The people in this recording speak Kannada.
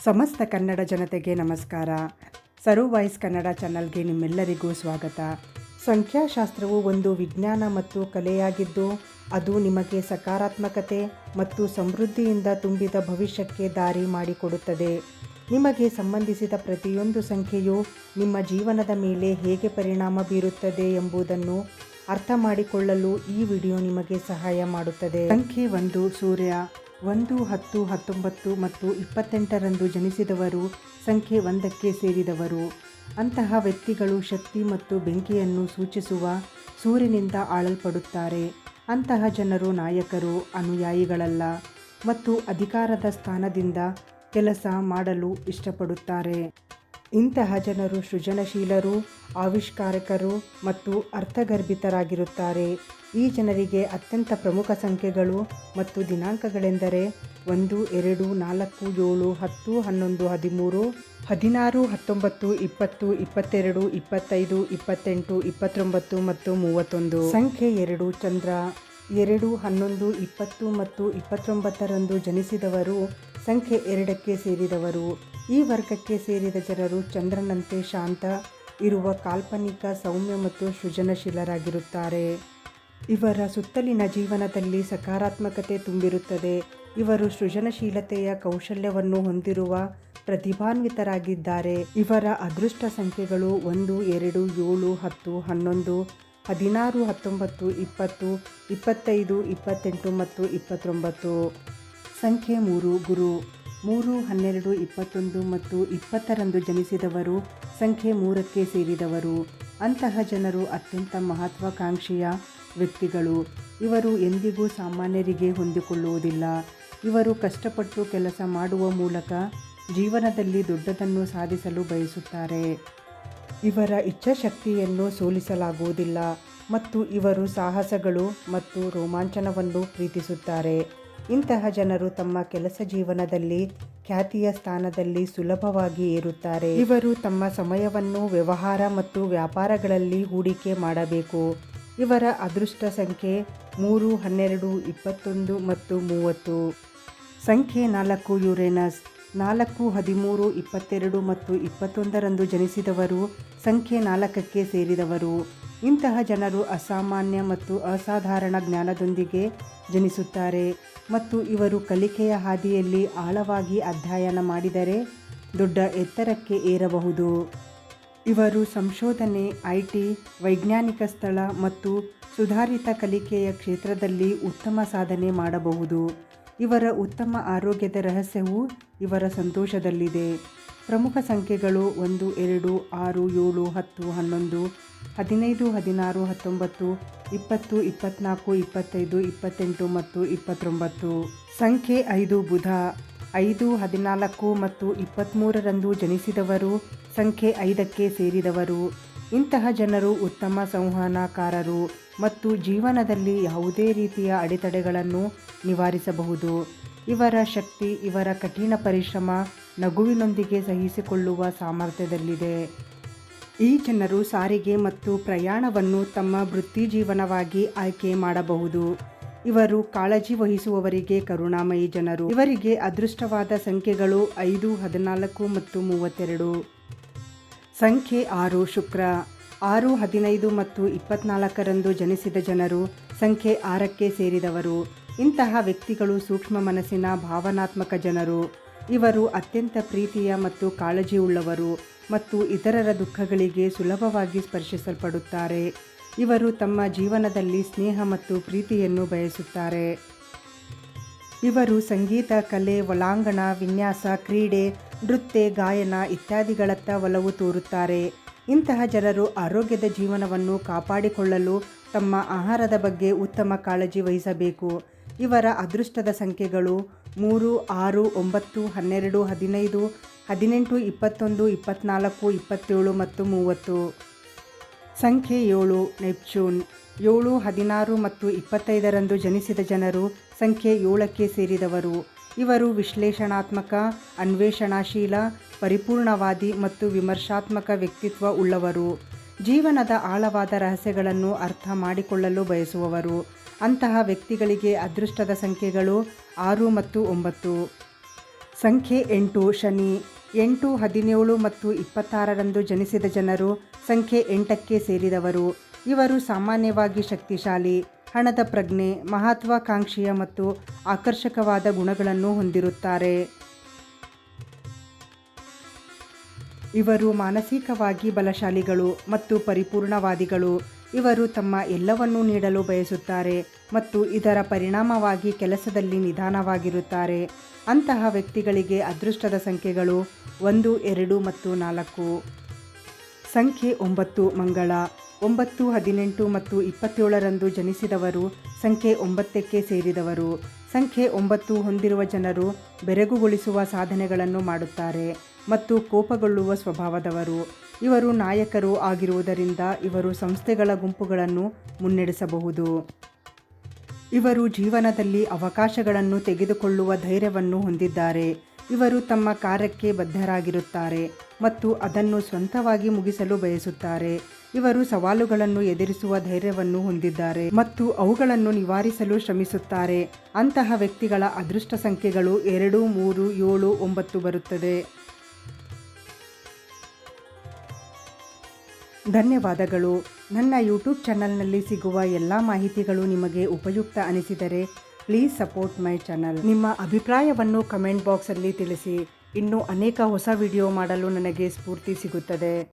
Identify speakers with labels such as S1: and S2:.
S1: ಸಮಸ್ತ ಕನ್ನಡ ಜನತೆಗೆ ನಮಸ್ಕಾರ. ಸರು ವಾಯ್ಸ್ ಕನ್ನಡ ಚಾನಲ್ಗೆ ನಿಮ್ಮೆಲ್ಲರಿಗೂ ಸ್ವಾಗತ. ಸಂಖ್ಯಾಶಾಸ್ತ್ರವು ಒಂದು ವಿಜ್ಞಾನ ಮತ್ತು ಕಲೆಯಾಗಿದ್ದು, ಅದು ನಿಮಗೆ ಸಕಾರಾತ್ಮಕತೆ ಮತ್ತು ಸಮೃದ್ಧಿಯಿಂದ ತುಂಬಿದ ಭವಿಷ್ಯಕ್ಕೆ ದಾರಿ ಮಾಡಿಕೊಡುತ್ತದೆ. ನಿಮಗೆ ಸಂಬಂಧಿಸಿದ ಪ್ರತಿಯೊಂದು ಸಂಖ್ಯೆಯು ನಿಮ್ಮ ಜೀವನದ ಮೇಲೆ ಹೇಗೆ ಪರಿಣಾಮ ಬೀರುತ್ತದೆ ಎಂಬುದನ್ನು ಅರ್ಥ ಮಾಡಿಕೊಳ್ಳಲು ಈ ವಿಡಿಯೋ ನಿಮಗೆ ಸಹಾಯ ಮಾಡುತ್ತದೆ. ಸಂಖ್ಯೆ 1 ಸೂರ್ಯ. 1, 10, 19 ಮತ್ತು 28ರಂದು ಜನಿಸಿದವರು ಸಂಖ್ಯೆ 1ಕ್ಕೆ ಸೇರಿದವರು. ಅಂತಹ ವ್ಯಕ್ತಿಗಳು ಶಕ್ತಿ ಮತ್ತು ಬೆಂಕಿಯನ್ನು ಸೂಚಿಸುವ ಸೂರ್ಯನಿಂದ ಆಳಲ್ಪಡುತ್ತಾರೆ. ಅಂತಹ ಜನರು ನಾಯಕರು, ಅನುಯಾಯಿಗಳಲ್ಲ ಮತ್ತು ಅಧಿಕಾರದ ಸ್ಥಾನದಿಂದ ಕೆಲಸ ಮಾಡಲು ಇಷ್ಟಪಡುತ್ತಾರೆ. ಇಂತಹ ಜನರು ಸೃಜನಶೀಲರು, ಆವಿಷ್ಕಾರಕರು ಮತ್ತು ಅರ್ಥಗರ್ಭಿತರಾಗಿರುತ್ತಾರೆ. ಈ ಜನರಿಗೆ ಅತ್ಯಂತ ಪ್ರಮುಖ ಸಂಖ್ಯೆಗಳು ಮತ್ತು ದಿನಾಂಕಗಳೆಂದರೆ 1, 2, 4, 7, 10, 11, 13, 16, 19, 20, 22, 25, 28, 29 ಮತ್ತು 31. ಸಂಖ್ಯೆ 2 ಚಂದ್ರ. 2, 11, 20 ಮತ್ತು 29ರಂದು ಜನಿಸಿದವರು ಸಂಖ್ಯೆ 2ಕ್ಕೆ ಸೇರಿದವರು. ಈ ವರ್ಗಕ್ಕೆ ಸೇರಿದ ಜನರು ಚಂದ್ರನಂತೆ ಶಾಂತ ಇರುವ ಕಾಲ್ಪನಿಕ, ಸೌಮ್ಯ ಮತ್ತು ಸೃಜನಶೀಲರಾಗಿರುತ್ತಾರೆ. ಇವರ ಸುತ್ತಲಿನ ಜೀವನದಲ್ಲಿ ಸಕಾರಾತ್ಮಕತೆ ತುಂಬಿರುತ್ತದೆ. ಇವರು ಸೃಜನಶೀಲತೆಯ ಕೌಶಲ್ಯವನ್ನು ಹೊಂದಿರುವ ಪ್ರತಿಭಾನ್ವಿತರಾಗಿದ್ದಾರೆ. ಇವರ ಅದೃಷ್ಟ ಸಂಖ್ಯೆಗಳು 1, 2, 7, 10, 11, 16, 19, 20, 25, 28 ಮತ್ತು 29. ಸಂಖ್ಯೆ 3 ಗುರು. 3, 12, 21 ಮತ್ತು 20ರಂದು ಜನಿಸಿದವರು ಸಂಖ್ಯೆ 3ಕ್ಕೆ ಸೇರಿದವರು. ಅಂತಹ ಜನರು ಅತ್ಯಂತ ಮಹತ್ವಾಕಾಂಕ್ಷೆಯ ವ್ಯಕ್ತಿಗಳು. ಇವರು ಎಂದಿಗೂ ಸಾಮಾನ್ಯರಿಗೆ ಹೊಂದಿಕೊಳ್ಳುವುದಿಲ್ಲ. ಇವರು ಕಷ್ಟಪಟ್ಟು ಕೆಲಸ ಮಾಡುವ ಮೂಲಕ ಜೀವನದಲ್ಲಿ ದೊಡ್ಡದನ್ನು ಸಾಧಿಸಲು ಬಯಸುತ್ತಾರೆ. ಇವರ ಇಚ್ಛಾಶಕ್ತಿಯನ್ನು ಸೋಲಿಸಲಾಗುವುದಿಲ್ಲ ಮತ್ತು ಇವರು ಸಾಹಸಗಳು ಮತ್ತು ರೋಮಾಂಚನವನ್ನು ಪ್ರೀತಿಸುತ್ತಾರೆ. ಇಂತಹ ಜನರು ತಮ್ಮ ಕೆಲಸ ಜೀವನದಲ್ಲಿ ಖ್ಯಾತಿಯ ಸ್ಥಾನದಲ್ಲಿ ಸುಲಭವಾಗಿ ಏರುತ್ತಾರೆ. ಇವರು ತಮ್ಮ ಸಮಯವನ್ನು ವ್ಯವಹಾರ ಮತ್ತು ವ್ಯಾಪಾರಗಳಲ್ಲಿ ಹೂಡಿಕೆ ಮಾಡಬೇಕು. ಇವರ ಅದೃಷ್ಟ ಸಂಖ್ಯೆ 3, 12, 21 ಮತ್ತು 30. ಸಂಖ್ಯೆ 4 ಯುರೇನಸ್. 4, 13, 22 ಮತ್ತು 21ರಂದು ಜನಿಸಿದವರು ಸಂಖ್ಯೆ 4ಕ್ಕೆ ಸೇರಿದವರು. ಇಂತಹ ಜನರು ಅಸಾಮಾನ್ಯ ಮತ್ತು ಅಸಾಧಾರಣ ಜ್ಞಾನದೊಂದಿಗೆ ಜನಿಸುತ್ತಾರೆ ಮತ್ತು ಇವರು ಕಲಿಕೆಯ ಹಾದಿಯಲ್ಲಿ ಆಳವಾಗಿ ಅಧ್ಯಯನ ಮಾಡಿದರೆ ದೊಡ್ಡ ಎತ್ತರಕ್ಕೆ ಏರಬಹುದು. ಇವರು ಸಂಶೋಧನೆ, ಐಟಿ, ವೈಜ್ಞಾನಿಕ ಸ್ಥಳ ಮತ್ತು ಸುಧಾರಿತ ಕಲಿಕೆಯ ಕ್ಷೇತ್ರದಲ್ಲಿ ಉತ್ತಮ ಸಾಧನೆ ಮಾಡಬಹುದು. ಇವರ ಉತ್ತಮ ಆರೋಗ್ಯದ ರಹಸ್ಯವು ಇವರ ಸಂತೋಷದಲ್ಲಿದೆ. ಪ್ರಮುಖ ಸಂಖ್ಯೆಗಳು 1, 2, 6, 7, 10, 11, 15, 16, 19, 20, 24, 25, 28 ಮತ್ತು 29. ಸಂಖ್ಯೆ 5 ಬುಧ. 5, 14 ಮತ್ತು 23ರಂದು ಜನಿಸಿದವರು ಸಂಖ್ಯೆ 5ಕ್ಕೆ ಸೇರಿದವರು. ಇಂತಹ ಜನರು ಉತ್ತಮ ಸಂವಹನಕಾರರು ಮತ್ತು ಜೀವನದಲ್ಲಿ ಯಾವುದೇ ರೀತಿಯ ಅಡೆತಡೆಗಳನ್ನು ನಿವಾರಿಸಬಹುದು. ಇವರ ಶಕ್ತಿ ಇವರ ಕಠಿಣ ಪರಿಶ್ರಮ, ನಗುವಿನೊಂದಿಗೆ ಸಹಿಸಿಕೊಳ್ಳುವ ಸಾಮರ್ಥ್ಯದಲ್ಲಿದೆ. ಈ ಜನರು ಸಾರಿಗೆ ಮತ್ತು ಪ್ರಯಾಣವನ್ನು ತಮ್ಮ ವೃತ್ತಿಜೀವನವಾಗಿ ಆಯ್ಕೆ ಮಾಡಬಹುದು. ಇವರು ಕಾಳಜಿ ವಹಿಸುವವರಿಗೆ ಕರುಣಾಮಯಿ ಜನರು. ಇವರಿಗೆ ಅದೃಷ್ಟವಾದ ಸಂಖ್ಯೆಗಳು 5, 14 ಮತ್ತು 32. ಸಂಖ್ಯೆ 6 ಶುಕ್ರ. 6, 15 ಮತ್ತು 24ರಂದು ಜನಿಸಿದ ಜನರು ಸಂಖ್ಯೆ 6ಕ್ಕೆ ಸೇರಿದವರು. ಇಂತಹ ವ್ಯಕ್ತಿಗಳು ಸೂಕ್ಷ್ಮ ಮನಸ್ಸಿನ ಭಾವನಾತ್ಮಕ ಜನರು. ಇವರು ಅತ್ಯಂತ ಪ್ರೀತಿಯ ಮತ್ತು ಕಾಳಜಿಯುಳ್ಳವರು ಮತ್ತು ಇತರರ ದುಃಖಗಳಿಗೆ ಸುಲಭವಾಗಿ ಸ್ಪರ್ಶಿಸಲ್ಪಡುತ್ತಾರೆ. ಇವರು ತಮ್ಮ ಜೀವನದಲ್ಲಿ ಸ್ನೇಹ ಮತ್ತು ಪ್ರೀತಿಯನ್ನು ಬಯಸುತ್ತಾರೆ. ಇವರು ಸಂಗೀತ, ಕಲೆ, ಒಳಾಂಗಣ ವಿನ್ಯಾಸ, ಕ್ರೀಡೆ, ನೃತ್ಯ, ಗಾಯನ ಇತ್ಯಾದಿಗಳತ್ತ ಒಲವು ತೋರುತ್ತಾರೆ. ಇಂತಹ ಜನರು ಆರೋಗ್ಯದ ಜೀವನವನ್ನು ಕಾಪಾಡಿಕೊಳ್ಳಲು ತಮ್ಮ ಆಹಾರದ ಬಗ್ಗೆ ಉತ್ತಮ ಕಾಳಜಿ ವಹಿಸಬೇಕು. ಇವರ ಅದೃಷ್ಟದ ಸಂಖ್ಯೆಗಳು 3, 6, 9, 12, 15, 18, 21, 24, 27 ಮತ್ತು 30. ಸಂಖ್ಯೆ 7 ನೆಪ್ಚೂನ್. 7, 16 ಮತ್ತು 25ರಂದು ಜನಿಸಿದ ಜನರು ಸಂಖ್ಯೆ 7ಕ್ಕೆ ಸೇರಿದವರು. ಇವರು ವಿಶ್ಲೇಷಣಾತ್ಮಕ, ಅನ್ವೇಷಣಾಶೀಲ, ಪರಿಪೂರ್ಣವಾದಿ ಮತ್ತು ವಿಮರ್ಶಾತ್ಮಕ ವ್ಯಕ್ತಿತ್ವ ಉಳ್ಳವರು. ಜೀವನದ ಆಳವಾದ ರಹಸ್ಯಗಳನ್ನು ಅರ್ಥ ಮಾಡಿಕೊಳ್ಳಲು ಬಯಸುವವರು. ಅಂತಹ ವ್ಯಕ್ತಿಗಳಿಗೆ ಅದೃಷ್ಟದ ಸಂಖ್ಯೆಗಳು 6 ಮತ್ತು 9. ಸಂಖ್ಯೆ 8 ಶನಿ. 8, 17 ಮತ್ತು 26ರಂದು ಜನಿಸಿದ ಜನರು ಸಂಖ್ಯೆ 8ಕ್ಕೆ ಸೇರಿದವರು. ಇವರು ಸಾಮಾನ್ಯವಾಗಿ ಶಕ್ತಿಶಾಲಿ, ಹಣದ ಪ್ರಜ್ಞೆ, ಮಹತ್ವಾಕಾಂಕ್ಷೆಯ ಮತ್ತು ಆಕರ್ಷಕವಾದ ಗುಣಗಳನ್ನು ಹೊಂದಿರುತ್ತಾರೆ. ಇವರು ಮಾನಸಿಕವಾಗಿ ಬಲಶಾಲಿಗಳು ಮತ್ತು ಪರಿಪೂರ್ಣವಾದಿಗಳು. ಇವರು ತಮ್ಮ ಎಲ್ಲವನ್ನೂ ನೀಡಲು ಬಯಸುತ್ತಾರೆ ಮತ್ತು ಇದರ ಪರಿಣಾಮವಾಗಿ ಕೆಲಸದಲ್ಲಿ ನಿಧಾನವಾಗಿರುತ್ತಾರೆ. ಅಂತಹ ವ್ಯಕ್ತಿಗಳಿಗೆ ಅದೃಷ್ಟದ ಸಂಖ್ಯೆಗಳು 1, 2 ಮತ್ತು 4. ಸಂಖ್ಯೆ 9 ಮಂಗಳ. 9, 18 ಮತ್ತು 27ರಂದು ಜನಿಸಿದವರು ಸಂಖ್ಯೆ 9ಕ್ಕೆ ಸೇರಿದವರು. ಸಂಖ್ಯೆ 9 ಹೊಂದಿರುವ ಜನರು ಬೆರಗುಗೊಳಿಸುವ ಸಾಧನೆಗಳನ್ನು ಮಾಡುತ್ತಾರೆ ಮತ್ತು ಕೋಪಗೊಳ್ಳುವ ಸ್ವಭಾವದವರು. ಇವರು ನಾಯಕರು ಆಗಿರುವುದರಿಂದ ಇವರು ಸಂಸ್ಥೆಗಳ ಗುಂಪುಗಳನ್ನು ಮುನ್ನಡೆಸಬಹುದು. ಇವರು ಜೀವನದಲ್ಲಿ ಅವಕಾಶಗಳನ್ನು ತೆಗೆದುಕೊಳ್ಳುವ ಧೈರ್ಯವನ್ನು ಹೊಂದಿದ್ದಾರೆ. ಇವರು ತಮ್ಮ ಕಾರ್ಯಕ್ಕೆ ಬದ್ಧರಾಗಿರುತ್ತಾರೆ ಮತ್ತು ಅದನ್ನು ಸ್ವಂತವಾಗಿ ಮುಗಿಸಲು ಬಯಸುತ್ತಾರೆ. ಇವರು ಸವಾಲುಗಳನ್ನು ಎದುರಿಸುವ ಧೈರ್ಯವನ್ನು ಹೊಂದಿದ್ದಾರೆ ಮತ್ತು ಅವುಗಳನ್ನು ನಿವಾರಿಸಲು ಶ್ರಮಿಸುತ್ತಾರೆ. ಅಂತಹ ವ್ಯಕ್ತಿಗಳ ಅದೃಷ್ಟ ಸಂಖ್ಯೆಗಳು 2, 3, 7, 9 ಬರುತ್ತದೆ. ಧನ್ಯವಾದಗಳು. ನನ್ನ ಯೂಟ್ಯೂಬ್ ಚಾನಲ್ನಲ್ಲಿ ಸಿಗುವ ಎಲ್ಲ ಮಾಹಿತಿಗಳು ನಿಮಗೆ ಉಪಯುಕ್ತ ಅನಿಸಿದರೆ ಪ್ಲೀಸ್ ಸಪೋರ್ಟ್ ಮೈ ಚಾನಲ್. ನಿಮ್ಮ ಅಭಿಪ್ರಾಯವನ್ನು ಕಮೆಂಟ್ ಬಾಕ್ಸಲ್ಲಿ ತಿಳಿಸಿ. ಇನ್ನೂ ಅನೇಕ ಹೊಸ ವಿಡಿಯೋ ಮಾಡಲು ನನಗೆ ಸ್ಫೂರ್ತಿ ಸಿಗುತ್ತದೆ.